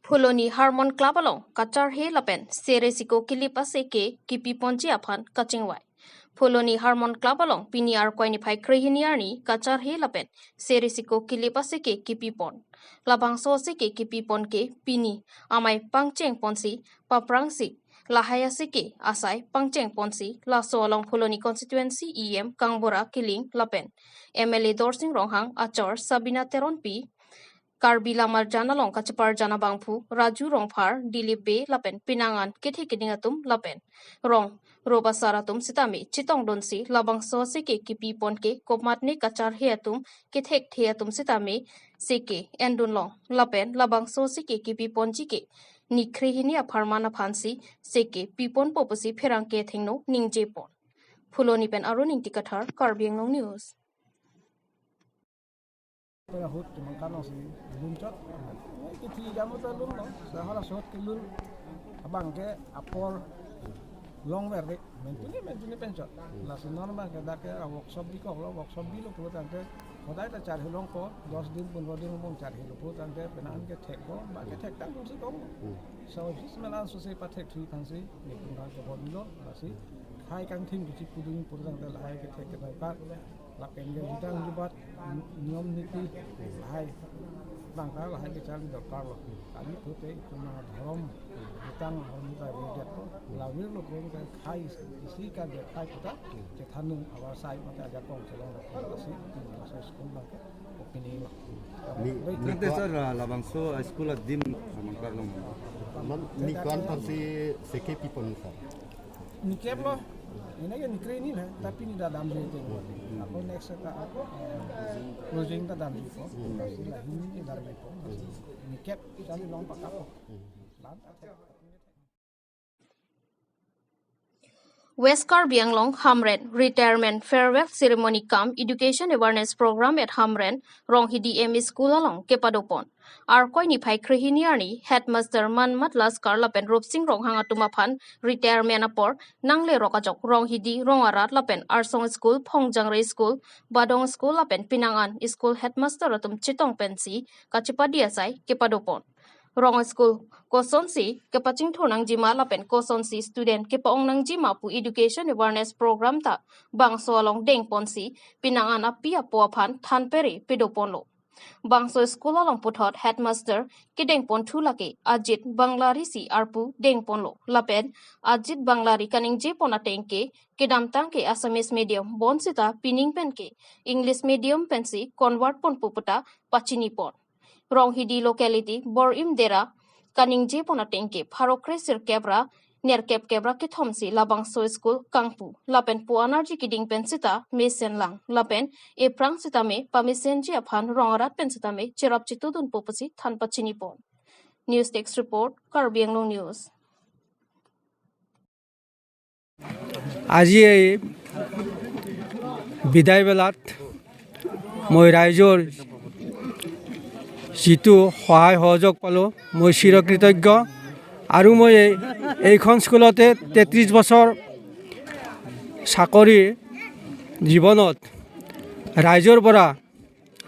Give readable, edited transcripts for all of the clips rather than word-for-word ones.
Fuloni Harmon Club along Kachar He Lapen Seresiko Kilipa Seke Kipi Ponji Apan Kachingwai. Fuloni Harmon Club along Pini Arquini Pai Krehiniarni Kachar He Lapen Seresiko Kilipa Seke Kipi Pon. Labang So Seke Kipi Ponke Pini Amai Pangcheng Ponsi Paprangsi Lahaya Seke Asai Pangcheng Ponsi La So along Fuloni Constituency EM Kangbora Kiling Lapen MLA Dorsing Ronghang Achor Sabina Teron P Karbi Jana Long Kachapar Jana Bangpu, Raju Rongphar, Dilip Be Lapen, Pinangan, Kithi Kidingatum, Lapen, Rong, Roba Saratum Sitami, Chitong Donsi, Labang Soseke, Kipi Ponke, Kopmatni Kachar Heatum, Kithek Heatum Sitami, Seke, Endun Long, Lapen, Labang Soseke, Kipi Ponjike, Nikrihini Aparmana Pansi, Seke, Pipon Popusi, Peranke Thingno, Ningjepon. Fuloni Pen Aruning Tikatar, Karbi Anglong News. Tôi hút thì mình cắn nó sẽ lún chót cái thi ra một cái lún đó sẽ họ là sốt cái lún bằng cái apple long về đấy mình tuni bên chót là sự nó bằng cái workshop đi có workshop đi lúc đó cái họ đấy là trả hết long có 10 दिन 15 दिन mình trả hết lúc đó cái bên anh cái thẹt có bạn cái thẹt tăng cũng sẽ có sau khi mình ăn số sẽ bắt thẹt three thằng gì mình cũng đang cho body đó là gì hai căng thêm cái chip puding puding cái lại cái thẹt cái này là cái người chúng ta như nhóm niti hai bang ta là hai cái challenge được cao rồi anh ấy thực tế mà thòng tăng họ như vậy về là việc lúc cái khai sĩ cái việc khai của ta cái thanh niên ở sai mà ta giác công sẽ là sĩ là sẽ school bằng cái opinion nanti sir labang so school at dim Harmon Karlong ni kan pasti seke people ni ni kep lo ini kan keren ini lah tapi ni dah dalam itu apa next kita project kita dalam itu sila ini dalam itu ni kep cari long pak apa West Karbi Anglong Hamren Retirement Farewell Ceremony Camp Education Awareness Program at Hamren Ronghidi ME School along Kepadopon. Arkoi ni Pai Krehiniarni Headmaster Manmat Laskar Lapen Rupsing Ronghang Atumaphan Retirement Apor Nangle Rokajok Ronghidi Rongarat Lapen Arsong School Pongjangre School Badong School Lapen Pinangan School Headmaster Atum Chitong Pensi Kachipadiasai Kepadopon. Rong School Kosonsi Kepaching Thonang Jima Lapen Kosonsi Student Kepaong Nang Jima Pu Education Awareness Program ta Bangso along Deng Ponsi Pinangan Api Apuaphan Thanperi Pidoponlo Bangso School along Puthot Headmaster Kideng Pon Thulake Ajit Banglari Si Arpu Deng Ponlo Lapen Ajit Banglari Kaning Je Ponatengke Kedam Tangke Assamese Medium Bonsita Pining Penke English Medium Pensi Convert Pon Puputa Pachini Pon Ronghidi locality Borim Dera Kaningje Ponatengke Parokresir Kebra Nerkep Kebra Kithomsi Labang So School Kangpu Lapen Puanarji Kiding Pensita Mesen Lang Lapen Eprang Sitame Pamisenji Aphan Rongarat Pensitame Chirap Chitudun Popasi Thanpachini Pon. News Text Report Karbi Anglong News. আজি এই বিদায় বেলাত মই ৰাইজৰ যিটো সহায় সহযোগ পালোঁ মই চিৰকৃতজ্ঞ আৰু মই এইখন স্কুলতে 33 বছৰ চাকৰি জীৱনত ৰাইজৰ পৰা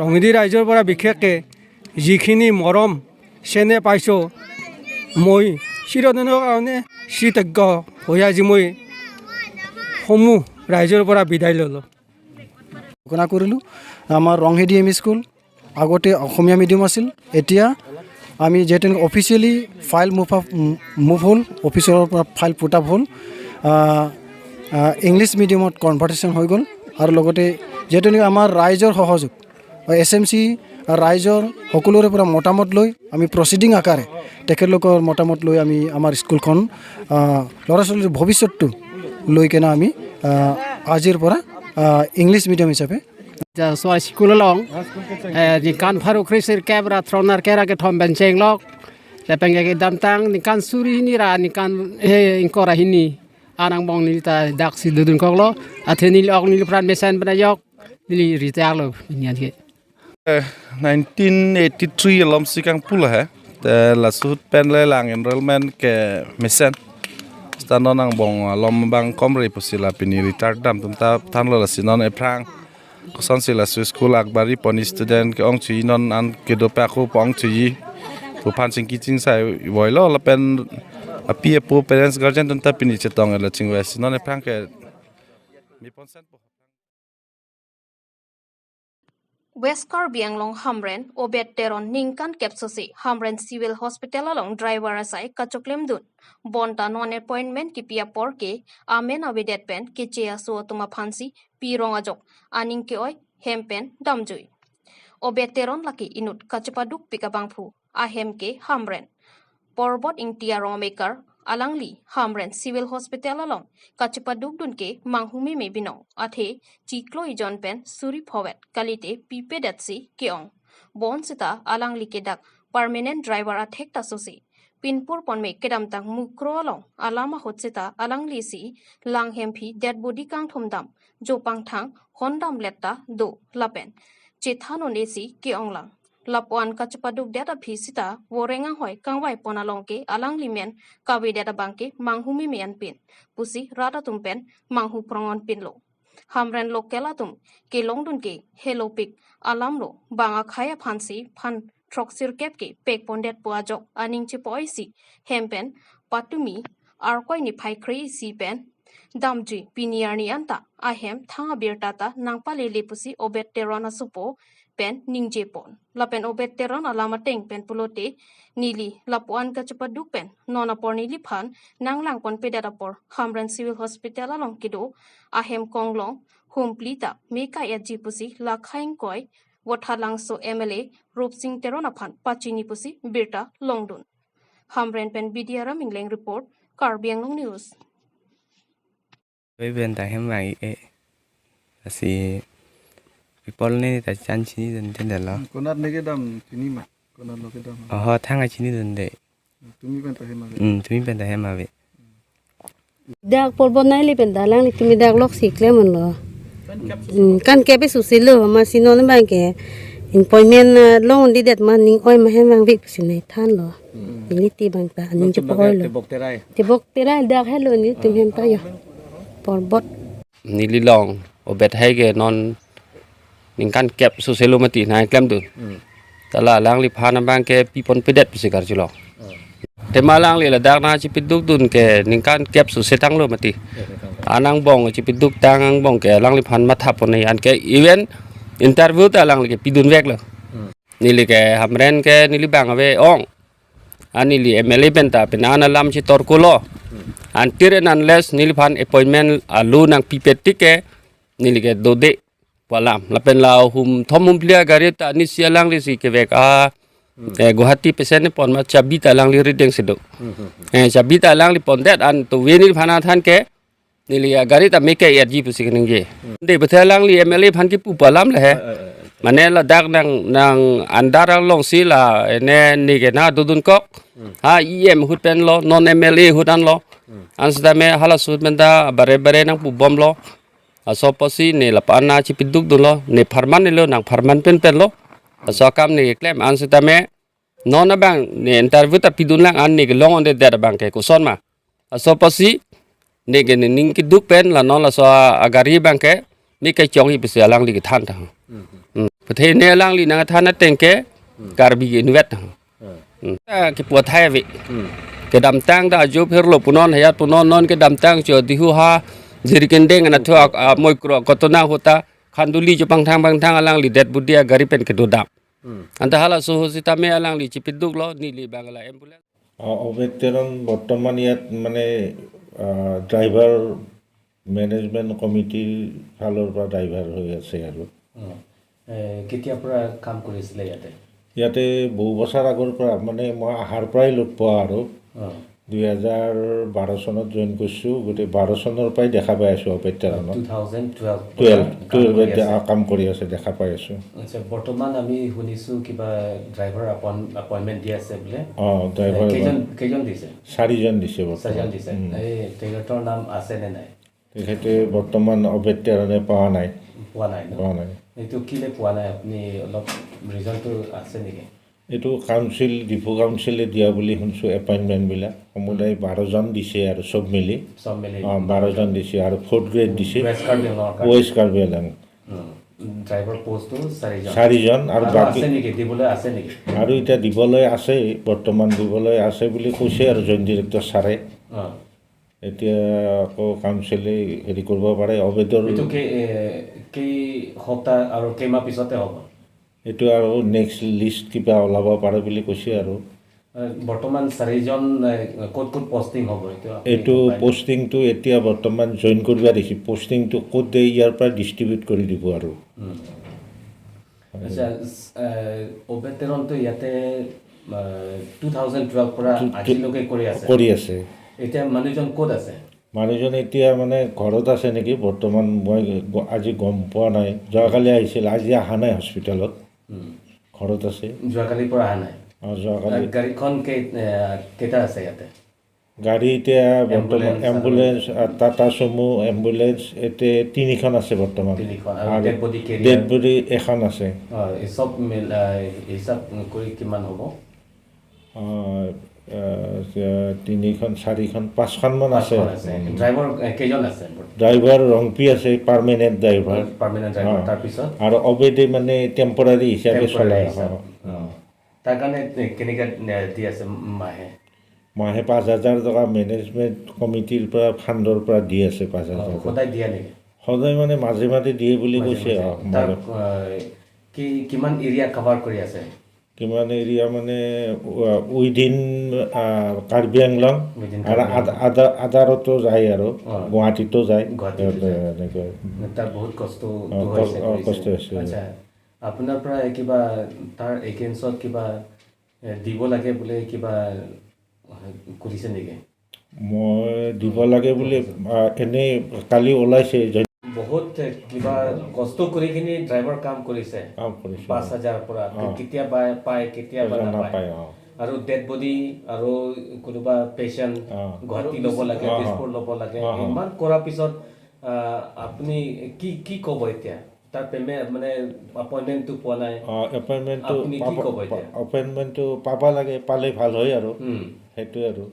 ৰঙিদি ৰাইজৰ পৰা বিশেষকৈ যিখিনি মৰম চেনেহ পাইছোঁ মই চিৰদিনৰ কাৰণে কৃতজ্ঞ হৈ আজি মই সমূহ ৰাইজৰ পৰা বিদায় ল'লোঁ ঘোষণা কৰিলোঁ আমাৰ ৰংহেদি এম স্কুল আগতে অসমীয়া মিডিয়াম আছিল এতিয়া আমি যেহেতু অফিচিয়েলি ফাইল মুভ হ'ল অফিচৰ পৰা ফাইল পুট আপ হ'ল ইংলিছ মিডিয়ামত কনভাৰ্টেশ্যন হৈ গ'ল আৰু লগতে যেহেতু আমাৰ ৰাইজৰ সহযোগ SMC ৰাইজৰ সকলোৰে পৰা মতামত লৈ আমি প্ৰচিডিং আকাৰে তেখেতলোকৰ মতামত লৈ আমি আমাৰ স্কুলখন ল'ৰা ছোৱালীৰ ভৱিষ্যতটো লৈ কেনে আমি আজিৰ পৰা ইংলিছ মিডিয়াম হিচাপে so school along di kan pharu krisir kebra thronar kera ke thom ben cheng lok le peng ke dam tang ni kan suri ni ra ni kan inkora hini anang bong ni ta dak si dudun kok lo atheni lok ni pran mesen bana yok ni rita lo nian ke 1983 lom sikang pula ha la sut pen le lang enrollment ke mesen stanon ang bong lom bang komre posila pini retard dam tum ta than lo la sinon e prang Kosan sila school akbari poni student ke ong chui non an ke dope aku pong chui ผู้พันสิงกิจิงใส่ไว้แล้วเป็นปีปู parents guardian ตั้งแต่ปีนี้จะต้องอะไรจริงเว้ยสินอนในพังแกมีปอนเซนต์ West Karbi Anglong Hamren obet teron ningkan kepsosi Hamren Civil Hospital along driver asai kachoklem dun bonta non appointment ki pia porke amen abedet pen ki chea so tuma phansi pirong ajok aning ke oi hempen damjui obet teron laki inut kachapaduk pikabangphu ahem ke Hamren Porbot ing tiarong maker alangli Hamren Civil Hospital along kachapaduk dun ke manghumi me binong athe chiklo ijon pen suri phowet kalite pipe datsi keong bon sita alangli ke dak permanent driver athek ta sosi pinpur ponme kedam tang mukro along alama hotsita alangli si lang hempi dead body kang thomdam jopang thang hondam letta do lapen chethano nesi keong lang Lapuan kachapaduk data pisita worenga hoi kangwai ponalongke alang limen kawi data bangke manghumi mian pin pusi rada tumpen manghu prongon pin lo Hamren lokela tum ke longdun ke hello pik alam lo banga khaya phansi phan troksir kep ke pek pondet puajok aning che poisi hempen patumi arkoi ni phai khrei si pen damji piniarni anta ahem thanga birtata nangpale lepusi obet terona supo pen ningje pon lapen obet teron alama teng pen pulote nili lapuan kachapaduk pen nona pornili phan nanglang pon pedadapor Hamren Civil Hospital along kido ahem konglong humplita meka yaji pusi lakhaing koi wathalang so MLA Rup Singh terona phan pachini pusi birta longdun Hamren pen bidiara mingleng report Karbi Anglong News bên tại hem này si people này tại chăn chini dân trên đó lo Konat nege dam kini mah. Konat lo ke dam. họ thang ở chini dân đấy Tumi ben tahe mah. tụi bên tại hem mà vậy dak polbon nai li pendalang li tumi dak lok sikle mon lo kan ke be susilo ma sinon ba ke appointment long di det man ning oi ma hem wang vik sinai than lo ni ti bang ta aning chu poi lo te bok terai dak hello ni tum hem ta yo polbot ni li long obet hay ke non ning kan kep susilo mati nai klem tu tala lang li phana bang ke pipon pedet pisikar chulo te malang li la dak na chi piduk dun ke ning kan kep susetang lo mati anang bong chi piduk tang bong ke lang li phan ma thap pon an ke event interview ta lang li ke pidun vek lo ni li ke Hamren ke ni li bang ave ong ani li MLA benta penana lam chi tor ko lo until and unless ni li phan appointment alu nang pipet tike ni li ke dode palam lapen lao hum thomum plia gari ta ni sialang li si ke vek a Guwahati pesen pon ma chabi ta lang li rideng sedok chabi ta lang li pon det an to weni phana than ke ni li gari ta meke erji pusi kening je de betha lang li MLA phan ki pu palam le he mane la dak nang andar long si la ne ni ke na dudun kok ha em hut pen lo non MLA hut an lo an sta me hala sut menta bare nang pu bom lo aso posi ne la pana chi piduk du lo ne farman lo nang farman pen lo aso kam ne klem an sta me non na bang ne interview ta pidun lang an ne ke long on de der bang ke ko son ma aso posi ne ke ne ning ki duk pen la non la so agari bang ke ni ke chong hi pisa lang li ke than taประเทศเนี่ยล่างลีนังท่านนั่นเต็งแกการบีอินเวสke puat hai vi ke dam tang da jo pher lo punon hayat punon non ke dam tang jo dihu ha jiri kendeng na thua moi kro kotona hota khanduli jo pang thang alang li det budia gari pen ke dodap anta hala so hosita me alang li chipiduk lo ni li bangla ambulance অবেতেরন বর্তমান ইয়াত মানে driver management কমিটিৰ ফালৰ পৰা driver হৈ আছে আৰু কেতিয়াৰ পৰা কাম কৰিছিলে ইয়াতে বহু বছৰ আগৰ পৰা মানে মই আহাৰ পৰাই লগ পোৱা আৰু 2012 চনত জইন কৰিছোঁ গোটেই 12 চনৰ পৰাই দেখা পাই আছোঁ অবেতেৰণত 2012 কাম কৰি আছে দেখা পাই আছোঁ আচ্ছা বৰ্তমান আমি শুনিছোঁ কিবা ড্ৰাইভাৰ আপইণ্টমেণ্ট দি আছে বোলে ড্ৰাইভাৰ কেইজন দিছে 4জন দিছে তেখেতৰ নাম আছে নে নাই তেখেতে বৰ্তমান অবেতেৰণে পোৱা নাই এইটো কিলে পোৱা নাই আপুনি অলপ ৰিজনটো আছে নেকি এইটো কাউন্সিল ডিপু কাউন্সিলে দিয়া বুলি শুনিছোঁ এপইণ্টমেণ্টবিলাক সমুদায় 12জন দিছে আৰু চব মিলি 12জন দিছে আৰু 4th গ্ৰেড দিছে ৱেষ্ট কাৰ্বি আংলং ড্ৰাইভাৰ পোষ্টটো 4জন 4জন আৰু বাকী আছে নেকি দিবলৈ আছে নেকি আৰু এতিয়া দিবলৈ আছে বৰ্তমান দিবলৈ আছে বুলি কৈছে আৰু জইণ্ট ডিৰেক্টৰ ছাৰে এতিয়া আকৌ কাউন্সিলে হেৰি কৰিব পাৰে অবেদৰ এইটো কেই সপ্তাহ আৰু কেইমাহ পিছতে হ'ব এইটো আৰু নেক্সট লিষ্ট কিবা ওলাব পাৰে বুলি কৈছে আৰু বৰ্তমান 4জন ক'ত পষ্টিং হ'ব এইটো পষ্টিংটো এতিয়া বৰ্তমান জইন কৰিব দিছে পষ্টিংটো ক'ত দিয়ে ইয়াৰ পৰা ডিষ্ট্ৰিবিউট কৰি দিব আৰু অবেতৰণটো ইয়াতে 2012 পৰা আজিলৈকে কৰি আছে এতিয়া মানুহজন ক'ত আছে মানুহজন এতিয়া মানে ঘৰত আছে নেকি বৰ্তমান মই আজি গম পোৱা নাই যোৱাকালি আহিছিল আজি অহা নাই হস্পিটেলত ঘৰত আছে যোৱাকালিৰ পৰা অহা নাই যোৱাকালি গাড়ীখন কেইটা আছে ইয়াতে গাড়ী এতিয়া বৰ্তমান এম্বুলেন্স টাটা চুমু এম্বুলেন্স এতিয়া 3খন আছে বৰ্তমান ডেড বডি এখন আছে চব হিচাপ কৰি কিমান হ'ব 3খন 4খন 5খন মান আছে ড্ৰাইভাৰ কেইজন আছে ড্ৰাইভাৰ ৰংপি আছে পাৰ্মানেণ্ট ড্ৰাইভাৰ তাৰপিছত আৰু অবেদে মানে টেম্পৰাৰী হিচাপে চলাই তাৰ কাৰণে কেনেকৈ দি আছে মাহে 5,000 টকা মেনেজমেণ্ট কমিটিৰ পৰা ফাণ্ডৰ পৰা দি আছে 5,000 সদায় দিয়া নেকি সদায় মানে মাজে মাজে দিয়ে বুলি কৈছে কিমান এৰিয়া কভাৰ কৰি আছে কিমান এৰিয়া মানে উইদিন কাৰ্বি আংলং আৰু আদাৰতো যায় আৰু গুৱাহাটীতো যায় এনেকৈ তাৰ বহুত কষ্ট হৈছে আপোনাৰ পৰা কিবা তাৰ এগেইনষ্টত কিবা দিব লাগে বোলে কিবা কৰিছে নেকি মই দিব লাগে বুলি এনেই কালি ওলাইছে বহুত কিবা কষ্ট কৰি কিনি ড্ৰাইভাৰ কাম কৰিছে 5,000 পৰা কেতিয়াবা পায় কেতিয়াবা নাপায় আৰু ডেড বডি আৰু কোনোবা পেচেণ্ট গুৱাহাটী ল'ব লাগে তেজপুৰ ল'ব লাগে ইমান কৰাৰ পিছত আপুনি কি ক'ব এতিয়া তাৰ পেমেণ্ট মানে এপইণ্টমেণ্টটো পোৱা নাই এপইণ্টমেণ্টটো পাব লাগে পালে ভাল হয় আৰু সেইটোৱে আৰু